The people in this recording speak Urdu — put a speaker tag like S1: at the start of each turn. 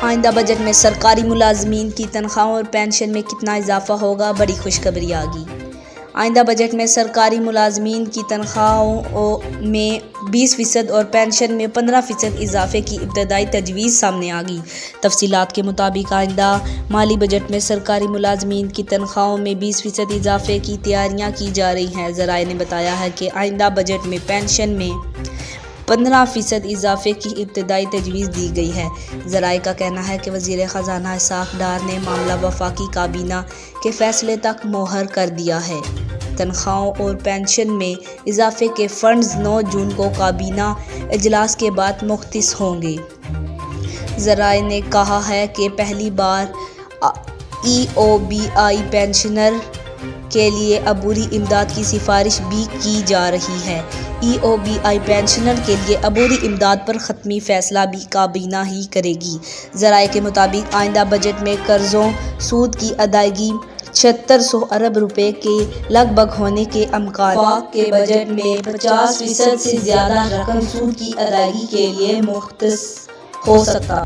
S1: آئندہ بجٹ میں سرکاری ملازمین کی تنخواہوں اور پینشن میں کتنا اضافہ ہوگا؟ بڑی خوشخبری آ گئی۔ آئندہ بجٹ میں سرکاری ملازمین کی تنخواہوں میں 20% اور پینشن میں 15% اضافے کی ابتدائی تجویز سامنے آ گئی۔ تفصیلات کے مطابق آئندہ مالی بجٹ میں سرکاری ملازمین کی تنخواہوں میں 20% اضافے کی تیاریاں کی جا رہی ہیں۔ ذرائع نے بتایا ہے کہ آئندہ بجٹ میں پینشن میں 15% اضافے کی ابتدائی تجویز دی گئی ہے۔ ذرائع کا کہنا ہے کہ وزیر خزانہ اسحاق ڈار نے معاملہ وفاقی کابینہ کے فیصلے تک مہر کر دیا ہے۔ تنخواہوں اور پینشن میں اضافے کے فنڈز 9 جون کو کابینہ اجلاس کے بعد مختص ہوں گے۔ ذرائع نے کہا ہے کہ پہلی بار ای او بی آئی پینشنر کے لیے عبوری امداد کی سفارش بھی کی جا رہی ہے۔ ای او بی آئی پینشنر کے لیے عبوری امداد پر حتمی فیصلہ بھی کابینہ ہی کرے گی۔ ذرائع کے مطابق آئندہ بجٹ میں قرضوں سود کی ادائیگی 7600 ارب روپے کے لگ بھگ ہونے کے امکان۔ وفاق کے بجٹ میں 50% سے زیادہ رقم سود کی ادائیگی کے لیے مختص ہو سکتا